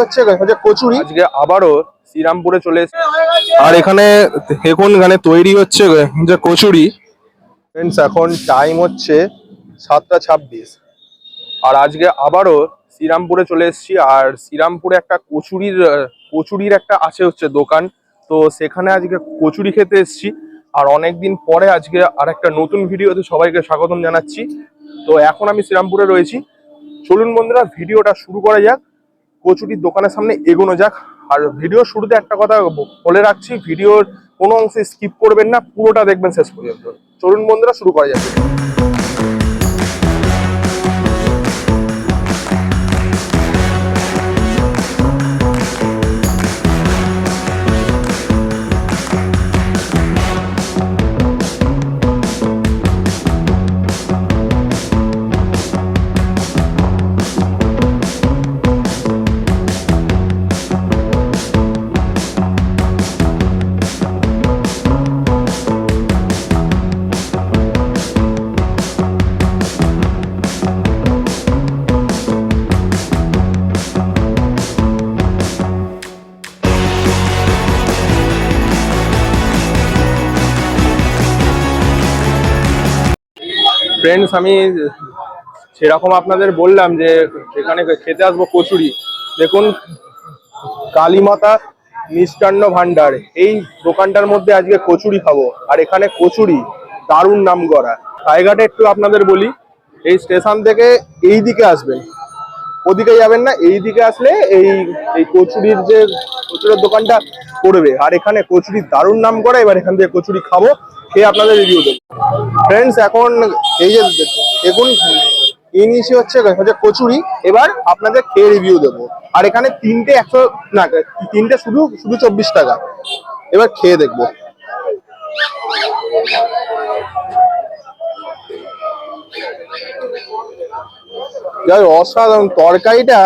হচ্ছে কচুরি আজকে আবারও শ্রীরামপুরে চলে এসেছে আর এখানে এখন তৈরি হচ্ছে যে কচুরি। ফ্রেন্ডস এখন টাইম হচ্ছে 7:26 আর আজকে আবারও শ্রীরামপুরে চলে এসেছি। আর শ্রীরামপুরে একটা কচুরির একটা আছে হচ্ছে দোকান, তো সেখানে আজকে কচুরি খেতে এসেছি। আর অনেকদিন পরে আজকে আর একটা নতুন ভিডিওতে সবাইকে স্বাগতম জানাচ্ছি। তো এখন আমি শ্রীরামপুরে রয়েছি, চলুন বন্ধুরা ভিডিওটা শুরু করা যাক। কচুরির দোকানের সামনে এগোনো যাক। আর ভিডিও শুরুতে একটা কথা বলে রাখছি, ভিডিওর কোনো অংশে স্কিপ করবেন না, পুরোটা দেখবেন শেষ পর্যন্ত। চলুন বন্ধুরা শুরু করা যাক। ফ্রেন্ডস আমি সেরকম আপনাদের বললাম যে এখানে খেতে আসবো কচুরি। দেখুন কালীমাতা মিষ্টান্ন ভান্ডার, এই দোকানটার মধ্যে আজকে কচুরি খাবো। আর এখানে কচুরি দারুণ নাম করা। রায়ঘাটে একটু আপনাদের বলি, এই স্টেশন থেকে এই দিকে আসবেন, ওদিকে যাবেন না, এই দিকে আসলে এই কচুরির যে কচুরির দোকানটা পড়বে। আর এখানে কচুরির দারুণ নাম করা। এবার এখান থেকে কচুরি খাবো, খেয়ে আপনাদের রিভিউ দেবো। ফ্রেন্ডস এখন এই যে দেখুন ইনিশি হচ্ছে কচুরি, এবার আপনাদের খেয়ে রিভিউ দেবো। আর এখানে তিনটে 100 না, তিনটে শুধু 24 টাকা। এবার খেয়ে দেখবো। যাই অসাধারণ তরকারিটা,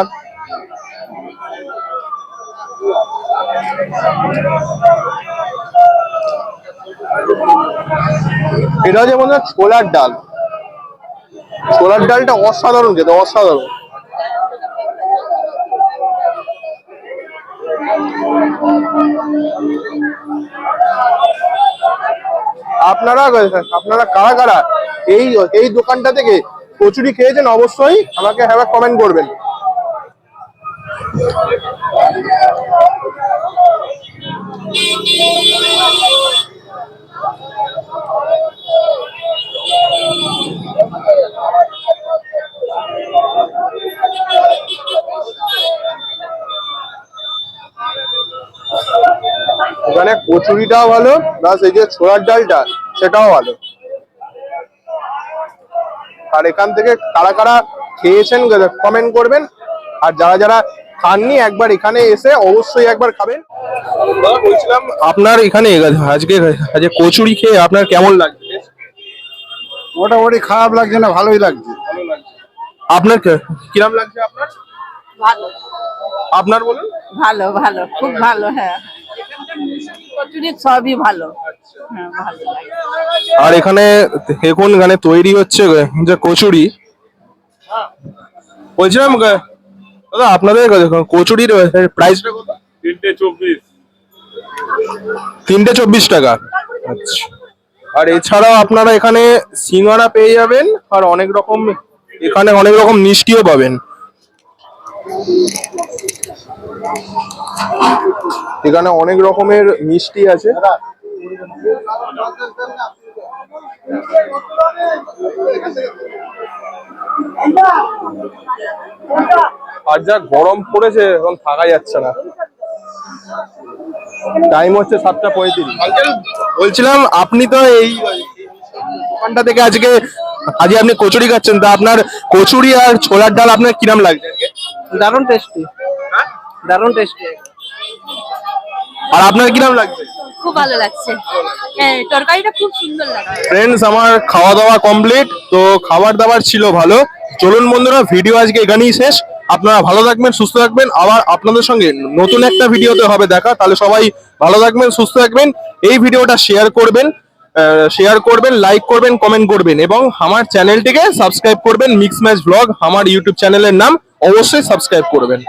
এটা হচ্ছে মনে হয় ছোলার ডাল। ছোলার ডালটা অসাধারণ খেতে, অসাধারণ। আপনারা কারা কারা এই দোকানটা থেকে কচুরি খেয়েছেন অবশ্যই আমাকে কমেন্ট করবেন। ওখানে কচুরিটাও ভালো, প্লাস এই যে ছোলার ডালটা সেটাও ভালো। আর এখান থেকে কারা কারা খেয়েছেন কমেন্ট করবেন। আর যারা যারা খাননি একবার এখানে এসে অবশ্যই একবার খাবেন। বলছিলাম আপনার এখানে আজকে কচুরি খেয়ে আপনার কেমন লাগছে? মোটামুটি খারাপ লাগছে না, ভালোই লাগছে। আপনার কিরম লাগছে? আপনার বলুন। ভালো ভালো, খুব ভালো। হ্যাঁ, কচুরি সবই ভালো। হ্যাঁ, ভালো লাগে। আর এখানে এখন তৈরি হচ্ছে যে কচুরি। বলছিলাম দাদা আপনাদের কচুরির প্রাইসটা কত? 3টে 24 টাকা। আচ্ছা। আর এছাড়াও আপনারা এখানে সিঙ্গারা পেয়ে যাবেন, আর এখানে অনেক রকম মিষ্টিও পাবেন। এখানে অনেক রকমের মিষ্টি আছে। আর যা গরম পড়েছে এখন থাকা যাচ্ছে না। টাইম হচ্ছে 7:35। বলছিলাম আপনি তো এই দোকানটা থেকে আজকে আপনি কচুরি খাচ্ছেন, তা আপনার কচুরি আর ছোলার ডাল আপনার কিরম লাগছে? দারুণ টেস্টি, দারুণ টেস্টি। আর আপনার কিরম লাগছে? খুব ভালো লাগছে, হ্যাঁ তরকারিটা খুব সুন্দর লাগছে। ফ্রেন্ডস আমার খাওয়া দাওয়া কমপ্লিট, তো খাবার দাবার ছিল ভালো। চলুন বন্ধুরা ভিডিও আজকে এখানেই শেষ। আপনারা ভালো থাকবেন, সুস্থ থাকবেন। আবার আপনাদের সঙ্গে নতুন একটা ভিডিওতে হবে দেখা। তাহলে সবাই ভালো থাকবেন, সুস্থ থাকবেন। এই ভিডিওটা শেয়ার করবেন, লাইক করবেন, কমেন্ট করবেন এবং আমার চ্যানেলটিকে সাবস্ক্রাইব করবেন। মিক্স ম্যাচ ব্লগ আমার ইউটিউব চ্যানেলের নাম, অবশ্যই সাবস্ক্রাইব করবেন।